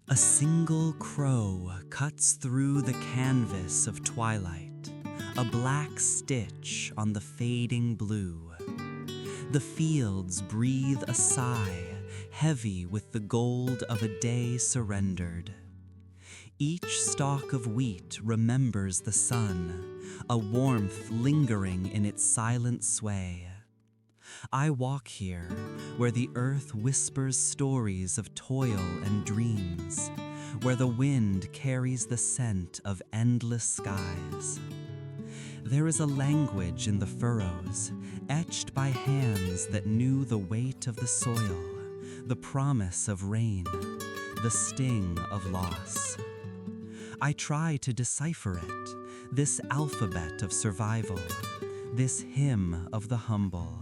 A single crow cuts through the canvas of twilight, a black stitch on the fading blue. The fields breathe a sigh, heavy with the gold of a day surrendered. Each stalk of wheat remembers the sun, a warmth lingering in its silent sway. I walk here, where the earth whispers stories of toil and dreams, where the wind carries the scent of endless skies. There is a language in the furrows, etched by hands that knew the weight of the soil, the promise of rain, the sting of loss. I try to decipher it, this alphabet of survival, this hymn of the humble.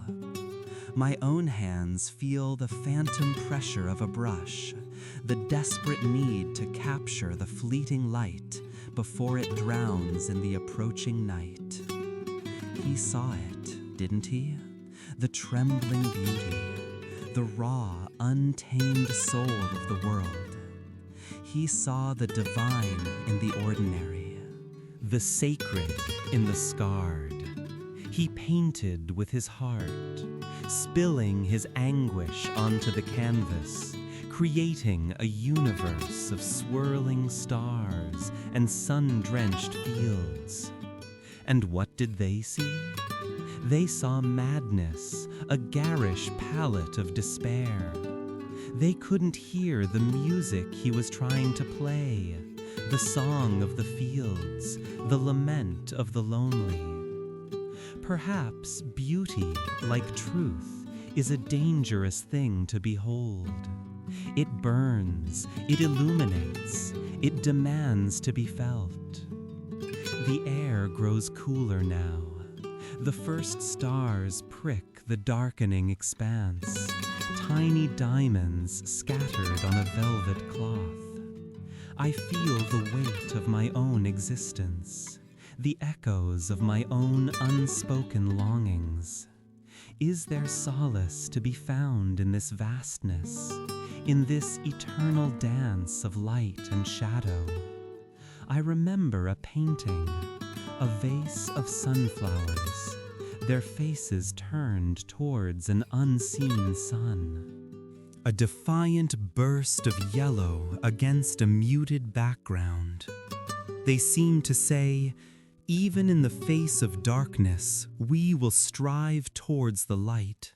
My own hands feel the phantom pressure of a brush, the desperate need to capture the fleeting light before it drowns in the approaching night. He saw it, didn't he? The trembling beauty, the raw, untamed soul of the world. He saw the divine in the ordinary, the sacred in the scarred. He painted with his heart, spilling his anguish onto the canvas, creating a universe of swirling stars and sun-drenched fields. And what did they see? They saw madness, a garish palette of despair. They couldn't hear the music he was trying to play, the song of the fields, the lament of the lonely. Perhaps beauty, like truth, is a dangerous thing to behold. It burns, it illuminates, it demands to be felt. The air grows cooler now. The first stars prick the darkening expanse, tiny diamonds scattered on a velvet cloth. I feel the weight of my own existence, the echoes of my own unspoken longings. Is there solace to be found in this vastness, in this eternal dance of light and shadow? I remember a painting, a vase of sunflowers, their faces turned towards an unseen sun. A defiant burst of yellow against a muted background. They seem to say, even in the face of darkness, we will strive towards the light.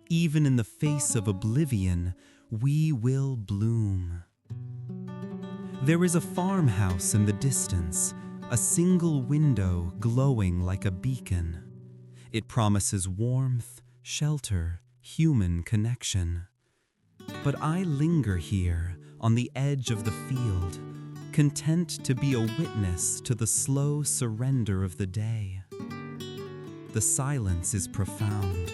Even in the face of oblivion, we will bloom. There is a farmhouse in the distance, a single window glowing like a beacon. It promises warmth, shelter, human connection. But I linger here on the edge of the field, content to be a witness to the slow surrender of the day. The silence is profound,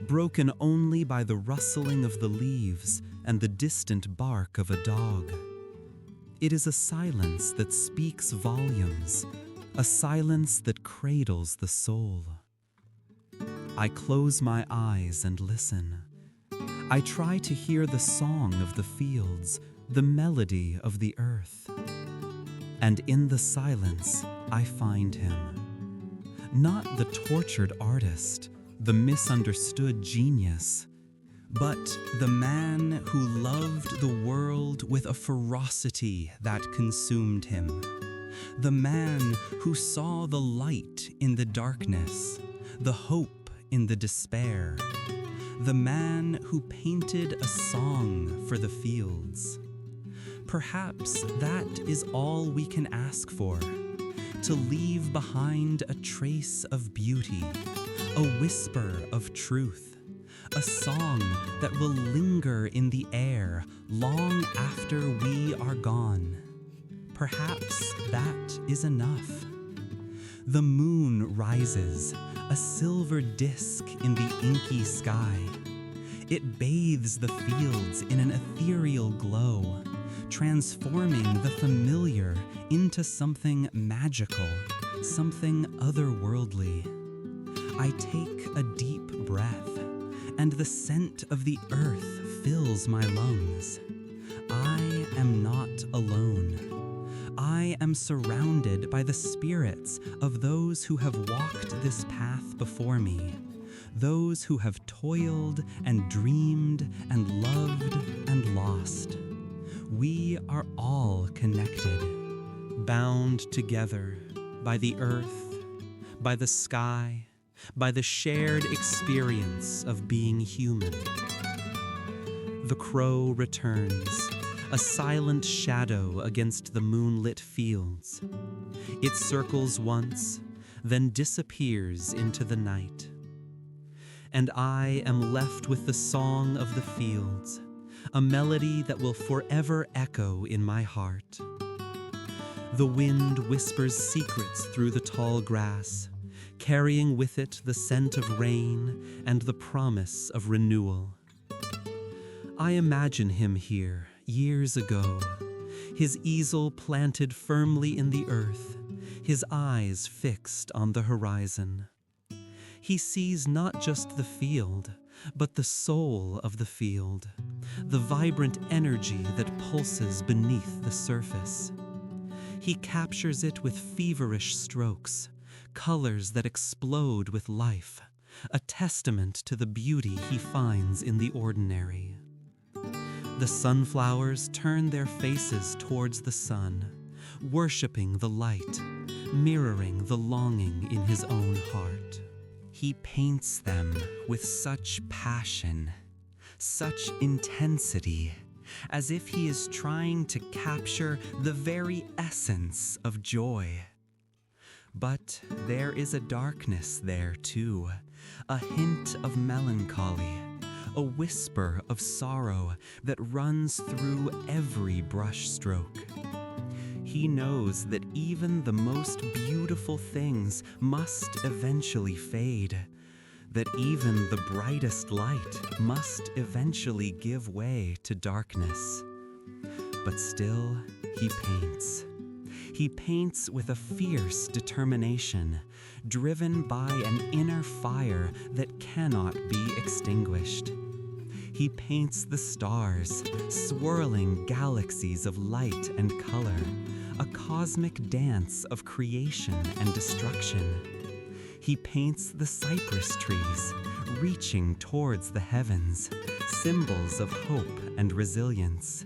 broken only by the rustling of the leaves and the distant bark of a dog. It is a silence that speaks volumes, a silence that cradles the soul. I close my eyes and listen. I try to hear the song of the fields, the melody of the earth. And in the silence, I find him. Not the tortured artist, the misunderstood genius, but the man who loved the world with a ferocity that consumed him. The man who saw the light in the darkness, the hope in the despair. The man who painted a song for the fields. Perhaps that is all we can ask for, to leave behind a trace of beauty, a whisper of truth, a song that will linger in the air long after we are gone. Perhaps that is enough. The moon rises, a silver disk in the inky sky. It bathes the fields in an ethereal glow, transforming the familiar into something magical, something otherworldly. I take a deep breath, and the scent of the earth fills my lungs. I am not not alone. I am surrounded by the spirits of those who have walked this path before me, those who have toiled and dreamed and loved and lost. We are all connected, bound together by the earth, by the sky, by the shared experience of being human. The crow returns, a silent shadow against the moonlit fields. It circles once, then disappears into the night. And I am left with the song of the fields, a melody that will forever echo in my heart. The wind whispers secrets through the tall grass, carrying with it the scent of rain and the promise of renewal. I imagine him here, years ago, his easel planted firmly in the earth, his eyes fixed on the horizon. He sees not just the field, but the soul of the field, the vibrant energy that pulses beneath the surface. He captures it with feverish strokes, colors that explode with life, a testament to the beauty he finds in the ordinary. The sunflowers turn their faces towards the sun, worshiping the light, mirroring the longing in his own heart. He paints them with such passion, such intensity, as if he is trying to capture the very essence of joy. But there is a darkness there too, a hint of melancholy, a whisper of sorrow that runs through every brushstroke. He knows that even the most beautiful things must eventually fade, that even the brightest light must eventually give way to darkness. But still, he paints. He paints with a fierce determination, driven by an inner fire that cannot be extinguished. He paints the stars, swirling galaxies of light and color, a cosmic dance of creation and destruction. He paints the cypress trees, reaching towards the heavens, symbols of hope and resilience.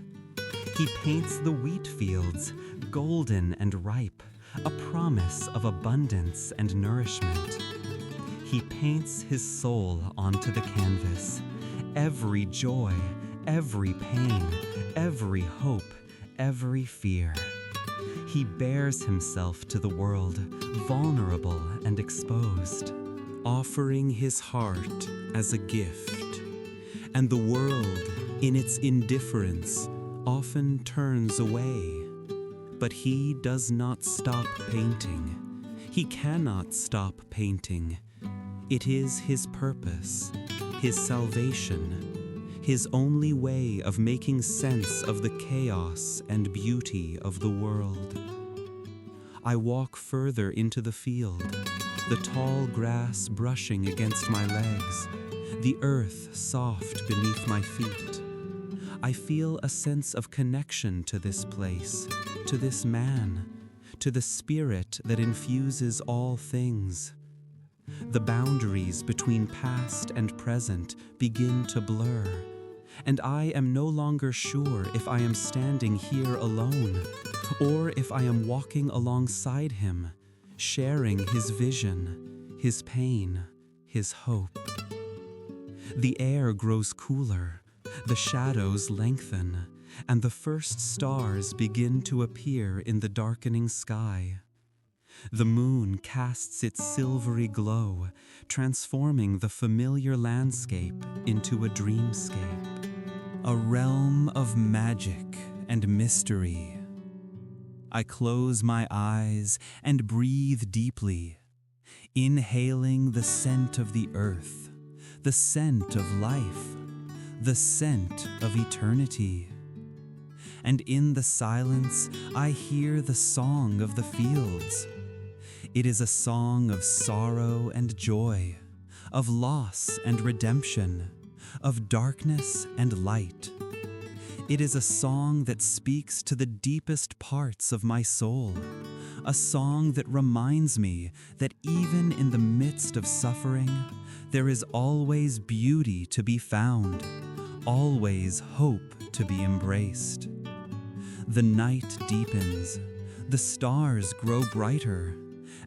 He paints the wheat fields, golden and ripe, a promise of abundance and nourishment. He paints his soul onto the canvas, every joy, every pain, every hope, every fear. He bears himself to the world, vulnerable and exposed, offering his heart as a gift. And the world, in its indifference, often turns away. But he does not stop painting. He cannot stop painting. It is his purpose, his salvation, his only way of making sense of the chaos and beauty of the world. I walk further into the field, the tall grass brushing against my legs, the earth soft beneath my feet. I feel a sense of connection to this place, to this man, to the spirit that infuses all things. The boundaries between past and present begin to blur, and I am no longer sure if I am standing here alone, or if I am walking alongside him, sharing his vision, his pain, his hope. The air grows cooler, the shadows lengthen, and the first stars begin to appear in the darkening sky. The moon casts its silvery glow, transforming the familiar landscape into a dreamscape, a realm of magic and mystery. I close my eyes and breathe deeply, inhaling the scent of the earth, the scent of life, the scent of eternity. And in the silence, I hear the song of the fields. It is a song of sorrow and joy, of loss and redemption, of darkness and light. It is a song that speaks to the deepest parts of my soul, a song that reminds me that even in the midst of suffering, there is always beauty to be found, always hope to be embraced. The night deepens, the stars grow brighter,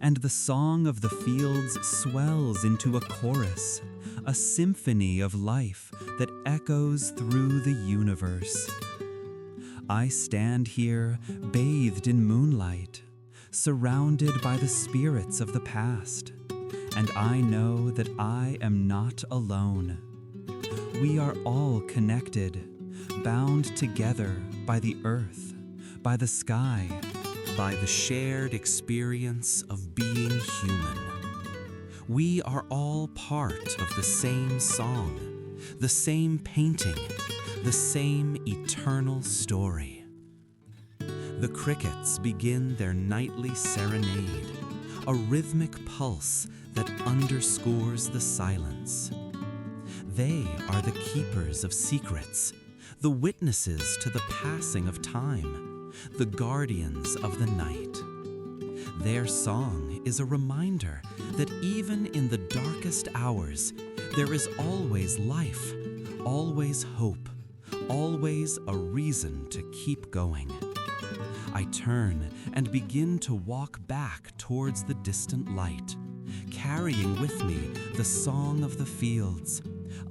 and the song of the fields swells into a chorus, a symphony of life that echoes through the universe. I stand here bathed in moonlight, surrounded by the spirits of the past, and I know that I am not alone. We are all connected, bound together by the earth, by the sky, by the shared experience of being human. We are all part of the same song, the same painting, the same eternal story. The crickets begin their nightly serenade, a rhythmic pulse that underscores the silence. They are the keepers of secrets, the witnesses to the passing of time, the guardians of the night. Their song is a reminder that even in the darkest hours, there is always life, always hope, always a reason to keep going. I turn and begin to walk back towards the distant light, carrying with me the song of the fields,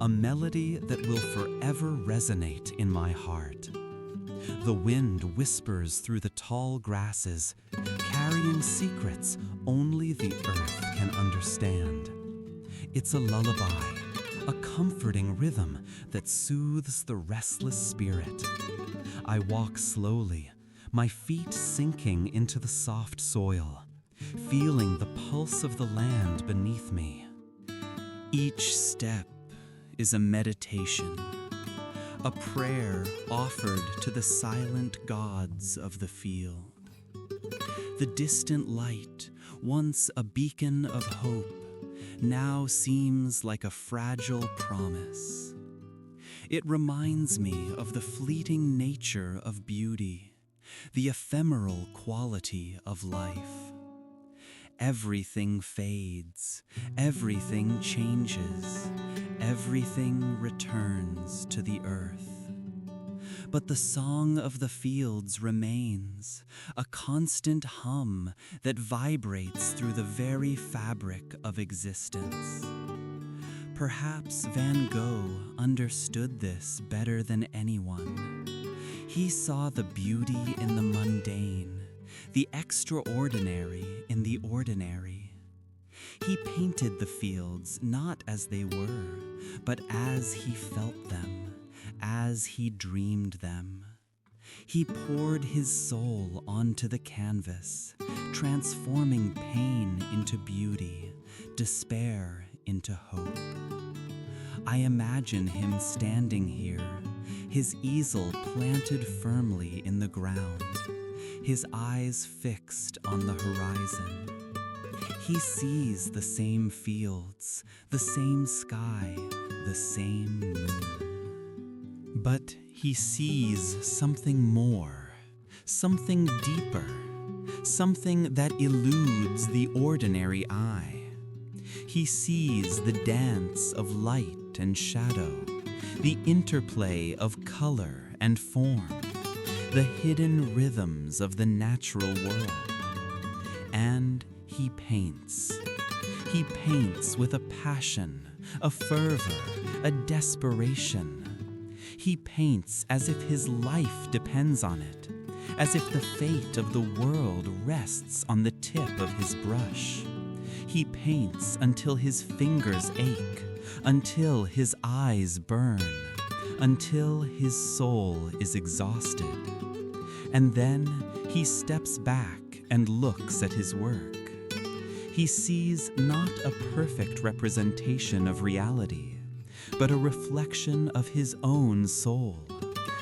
a melody that will forever resonate in my heart. The wind whispers through the tall grasses, carrying secrets only the earth can understand. It's a lullaby, a comforting rhythm that soothes the restless spirit. I walk slowly, my feet sinking into the soft soil, feeling the pulse of the land beneath me. Each step is a meditation, a prayer offered to the silent gods of the field. The distant light, once a beacon of hope, now seems like a fragile promise. It reminds me of the fleeting nature of beauty, the ephemeral quality of life. Everything fades, everything changes, everything returns to the earth. But the song of the fields remains, a constant hum that vibrates through the very fabric of existence. Perhaps Van Gogh understood this better than anyone. He saw the beauty in the mundane, the extraordinary in the ordinary. He painted the fields not as they were, but as he felt them, as he dreamed them. He poured his soul onto the canvas, transforming pain into beauty, despair into hope. I imagine him standing here, his easel planted firmly in the ground, his eyes fixed on the horizon. He sees the same fields, the same sky, the same moon. But he sees something more, something deeper, something that eludes the ordinary eye. He sees the dance of light and shadow, the interplay of color and form, the hidden rhythms of the natural world. And he paints. He paints with a passion, a fervor, a desperation. He paints as if his life depends on it, as if the fate of the world rests on the tip of his brush. He paints until his fingers ache, until his eyes burn, until his soul is exhausted. And then he steps back and looks at his work. He sees not a perfect representation of reality, but a reflection of his own soul,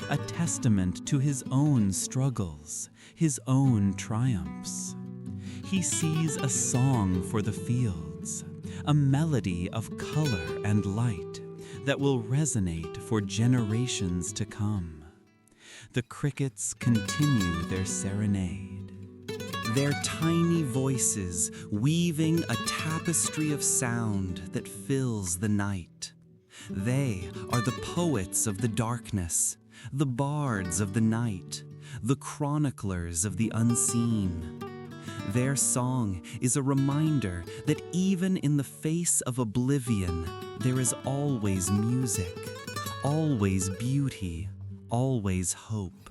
a testament to his own struggles, his own triumphs. He sees a song for the fields, a melody of color and light that will resonate for generations to come. The crickets continue their serenade, their tiny voices weaving a tapestry of sound that fills the night. They are the poets of the darkness, the bards of the night, the chroniclers of the unseen. Their song is a reminder that even in the face of oblivion, there is always music, always beauty, always hope.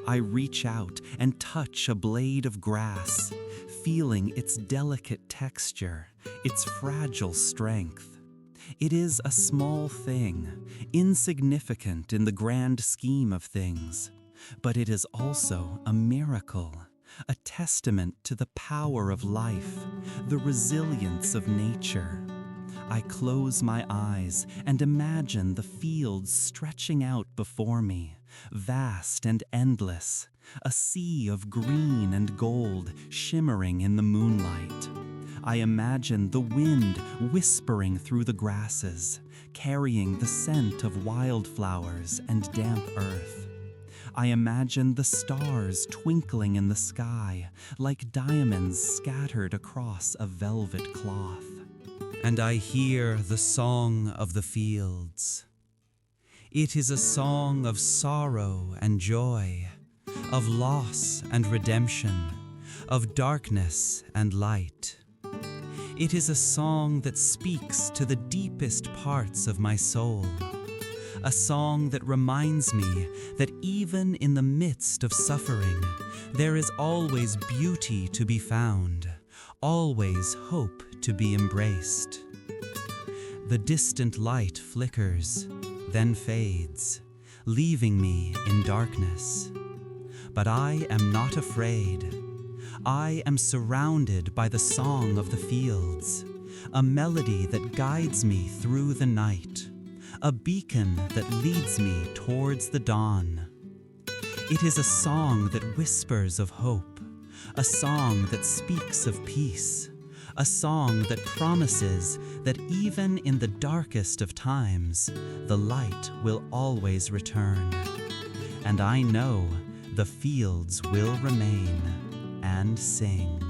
I reach out and touch a blade of grass, feeling its delicate texture, its fragile strength. It is a small thing, insignificant in the grand scheme of things, but it is also a miracle, a testament to the power of life, the resilience of nature. I close my eyes and imagine the fields stretching out before me, vast and endless, a sea of green and gold shimmering in the moonlight. I imagine the wind whispering through the grasses, carrying the scent of wildflowers and damp earth. I imagine the stars twinkling in the sky like diamonds scattered across a velvet cloth. And I hear the song of the fields. It is a song of sorrow and joy, of loss and redemption, of darkness and light. It is a song that speaks to the deepest parts of my soul, a song that reminds me that even in the midst of suffering, there is always beauty to be found, always hope to be embraced. The distant light flickers, then fades, leaving me in darkness. But I am not afraid. I am surrounded by the song of the fields, a melody that guides me through the night, a beacon that leads me towards the dawn. It is a song that whispers of hope, a song that speaks of peace, a song that promises that even in the darkest of times, the light will always return. And I know the fields will remain and sing.